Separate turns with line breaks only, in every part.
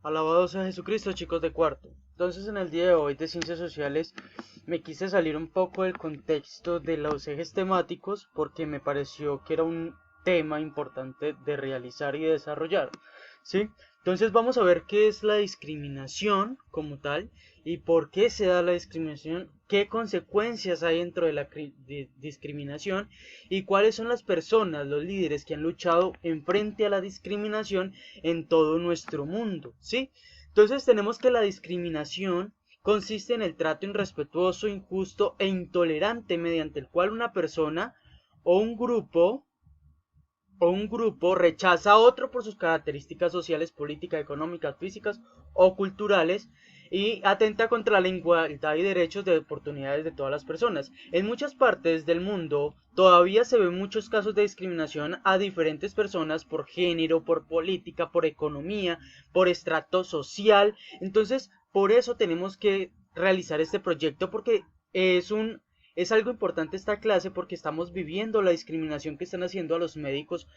Alabado sea Jesucristo, chicos de cuarto. Entonces, en el día de hoy de Ciencias Sociales me quise salir un poco del contexto de los ejes temáticos porque me pareció que era un tema importante de realizar y desarrollar, ¿sí? Entonces vamos a ver qué es la discriminación como tal y por qué se da la discriminación, qué consecuencias hay dentro de la discriminación y cuáles son las personas, los líderes que han luchado en frente a la discriminación en todo nuestro mundo, ¿sí? Entonces tenemos que la discriminación consiste en el trato irrespetuoso, injusto e intolerante mediante el cual una persona o un grupo rechaza a otro por sus características sociales, políticas, económicas, físicas o culturales y atenta contra la igualdad y derechos de oportunidades de todas las personas. En muchas partes del mundo todavía se ven muchos casos de discriminación a diferentes personas por género, por política, por economía, por estrato social. Entonces, por eso tenemos que realizar este proyecto porque es algo importante esta clase porque estamos viviendo la discriminación que están haciendo a los médicos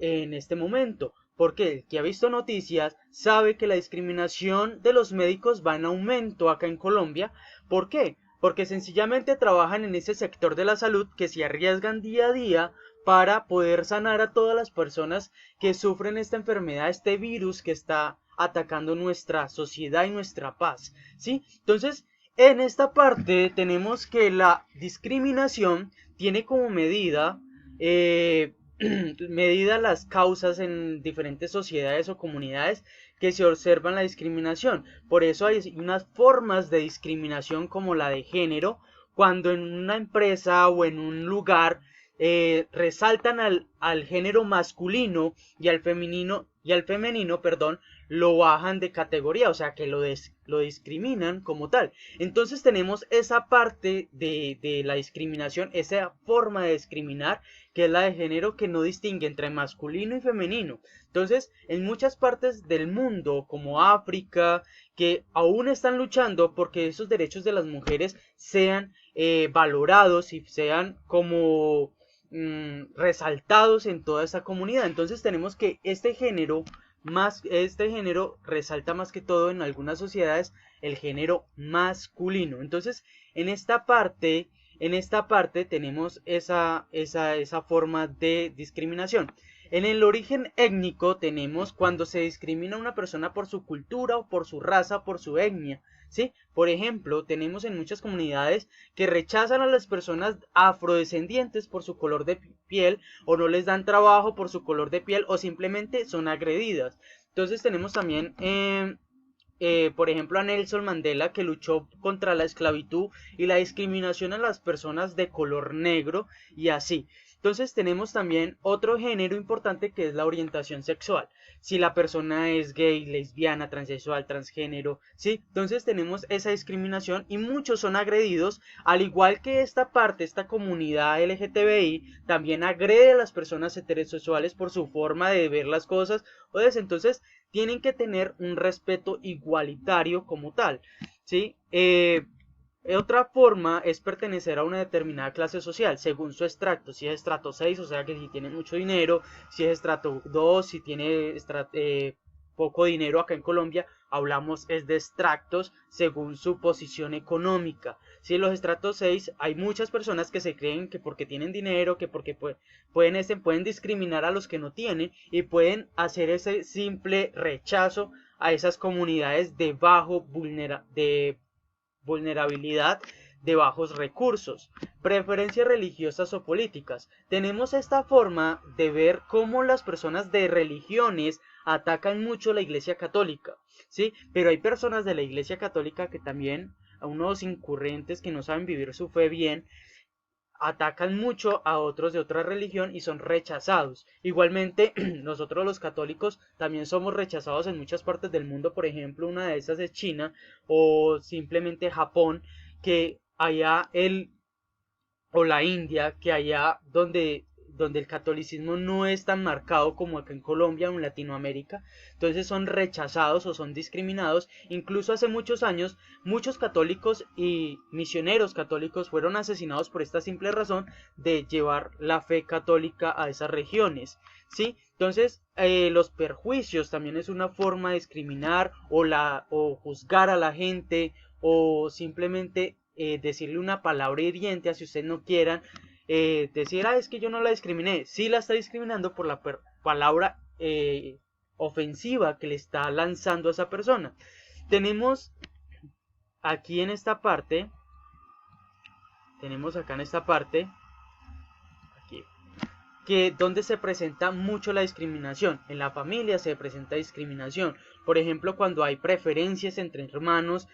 en este momento. Porque el que ha visto noticias sabe que la discriminación de los médicos va en aumento acá en Colombia. ¿Por qué? Porque sencillamente trabajan en ese sector de la salud que se arriesgan día a día para poder sanar a todas las personas que sufren esta enfermedad, este virus que está atacando nuestra sociedad y nuestra paz, ¿sí? Entonces, en esta parte tenemos que la discriminación tiene como medida las causas en diferentes sociedades o comunidades que se observan la discriminación. Por eso hay unas formas de discriminación como la de género, cuando en una empresa o en un lugar resaltan al género masculino y al femenino, perdón, lo bajan de categoría, o sea que lo discriminan como tal. Entonces tenemos esa parte de la discriminación, esa forma de discriminar, que es la de género, que no distingue entre masculino y femenino. Entonces, en muchas partes del mundo, como África, que aún están luchando porque esos derechos de las mujeres sean valorados y sean como resaltados en toda esa comunidad. Entonces tenemos que este género resalta más que todo en algunas sociedades el género masculino. Entonces, en esta parte, tenemos esa forma de discriminación. En el origen étnico tenemos cuando se discrimina a una persona por su cultura o por su raza, por su etnia, ¿sí? Por ejemplo, tenemos en muchas comunidades que rechazan a las personas afrodescendientes por su color de piel o no les dan trabajo por su color de piel o simplemente son agredidas. Entonces tenemos también por ejemplo, a Nelson Mandela, que luchó contra la esclavitud y la discriminación a las personas de color negro y así. Entonces tenemos también otro género importante que es la orientación sexual. Si la persona es gay, lesbiana, transexual, transgénero, ¿sí? Entonces tenemos esa discriminación y muchos son agredidos, al igual que esta comunidad LGTBI también agrede a las personas heterosexuales por su forma de ver las cosas. Entonces tienen que tener un respeto igualitario como tal, ¿sí? Otra forma es pertenecer a una determinada clase social según su estrato. Si es estrato 6, o sea que si tiene mucho dinero; si es estrato 2, si tiene poco dinero. Acá en Colombia hablamos es de estratos según su posición económica. Si en los estratos 6 hay muchas personas que se creen que porque tienen dinero, que porque pueden discriminar a los que no tienen y pueden hacer ese simple rechazo a esas comunidades de vulnerabilidad, de bajos recursos. Preferencias religiosas o políticas. Tenemos esta forma de ver cómo las personas de religiones atacan mucho la Iglesia Católica, ¿sí? Pero hay personas de la Iglesia Católica que también, a unos incurrentes que no saben vivir su fe bien, atacan mucho a otros de otra religión y son rechazados. Igualmente, nosotros los católicos también somos rechazados en muchas partes del mundo. Por ejemplo, una de esas es China o simplemente Japón, que allá o la India, que allá donde el catolicismo no es tan marcado como acá en Colombia o en Latinoamérica, entonces son rechazados o son discriminados. Incluso hace muchos años muchos católicos y misioneros católicos fueron asesinados por esta simple razón de llevar la fe católica a esas regiones, ¿sí? Entonces, los perjuicios también es una forma de discriminar o juzgar a la gente o simplemente decirle una palabra hiriente, si ustedes no quieran, decir, es que yo no la discriminé. Sí la está discriminando por la palabra ofensiva que le está lanzando a esa persona. Tenemos aquí en esta parte, aquí, que donde se presenta mucho la discriminación. En la familia se presenta discriminación. Por ejemplo, cuando hay preferencias entre hermanos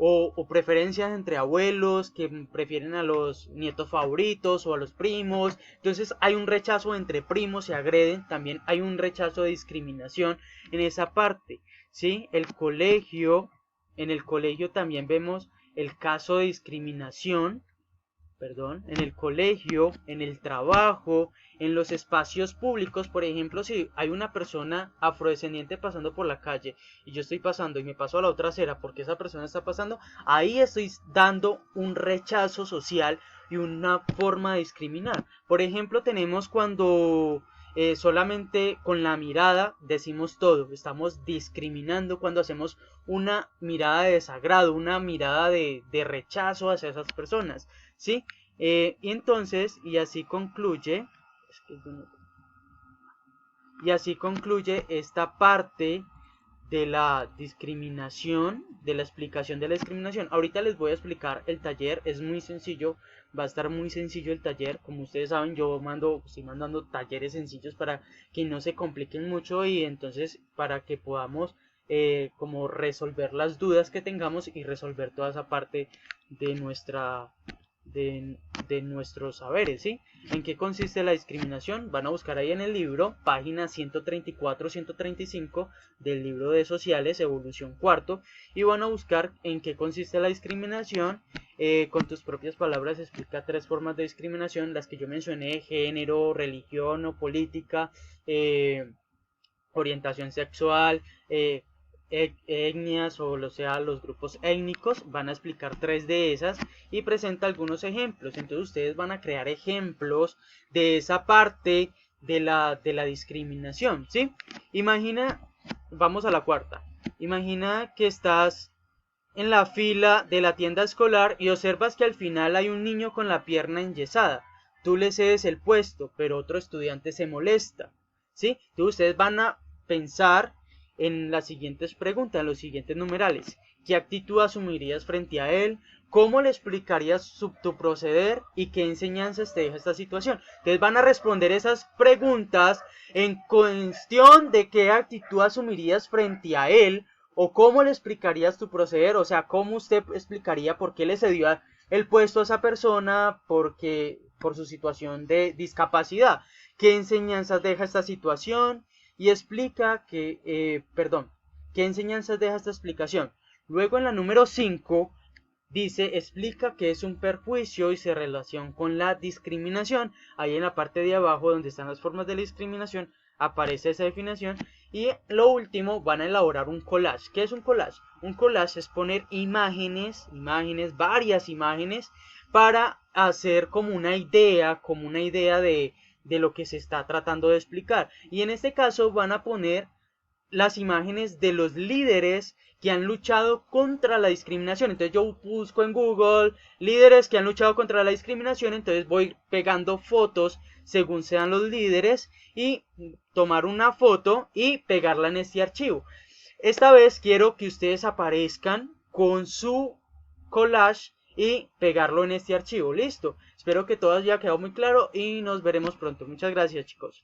o preferencias entre abuelos que prefieren a los nietos favoritos o a los primos. Entonces hay un rechazo entre primos, se agreden. También hay un rechazo de discriminación en esa parte, ¿sí? En el colegio también vemos el caso de discriminación. En el colegio, en el trabajo, en los espacios públicos. Por ejemplo, si hay una persona afrodescendiente pasando por la calle y yo estoy pasando y me paso a la otra acera porque esa persona está pasando, ahí estoy dando un rechazo social y una forma de discriminar. Por ejemplo, tenemos cuando solamente con la mirada decimos todo, estamos discriminando cuando hacemos una mirada de desagrado, una mirada de rechazo hacia esas personas, ¿sí? Y entonces, y así concluye esta parte de la discriminación, de la explicación de la discriminación. Ahorita les voy a explicar el taller, es muy sencillo, va a estar muy sencillo el taller. Como ustedes saben, yo estoy mandando talleres sencillos para que no se compliquen mucho y entonces para que podamos como resolver las dudas que tengamos y resolver toda esa parte de nuestros saberes, ¿sí? ¿En qué consiste la discriminación? Van a buscar ahí en el libro, páginas 134-135 del libro de Sociales, Evolución Cuarto, y van a buscar en qué consiste la discriminación. Con tus propias palabras explica 3 formas de discriminación, las que yo mencioné: género, religión o política, orientación sexual, etnias o sea los grupos étnicos. Van a explicar 3 de esas y presenta algunos ejemplos. Entonces ustedes van a crear ejemplos de esa parte de la discriminación, ¿sí? Vamos a la cuarta. Imagina que estás en la fila de la tienda escolar y observas que al final hay un niño con la pierna enyesada. Tú le cedes el puesto, pero otro estudiante se molesta, ¿sí? Entonces ustedes van a pensar en las siguientes preguntas, en los siguientes numerales. ¿Qué actitud asumirías frente a él? ¿Cómo le explicarías tu proceder? ¿Y qué enseñanzas te deja esta situación? Entonces van a responder esas preguntas en cuestión de qué actitud asumirías frente a él o cómo le explicarías tu proceder. O sea, cómo usted explicaría por qué le cedió el puesto a esa persona por su situación de discapacidad. ¿Qué enseñanzas deja esta situación? Y explica qué enseñanzas deja esta explicación. Luego en la número 5 dice, explica qué es un perjuicio y se relaciona con la discriminación. Ahí en la parte de abajo donde están las formas de la discriminación aparece esa definición. Y lo último, van a elaborar un collage. ¿Qué es un collage? Un collage es poner varias imágenes para hacer como una idea de lo que se está tratando de explicar. Y en este caso van a poner las imágenes de los líderes que han luchado contra la discriminación. Entonces yo busco en Google líderes que han luchado contra la discriminación, entonces voy pegando fotos según sean los líderes y tomar una foto y pegarla en este archivo. Esta vez quiero que ustedes aparezcan con su collage y pegarlo en este archivo. Listo. Espero que todo haya quedado muy claro y nos veremos pronto. Muchas gracias, chicos.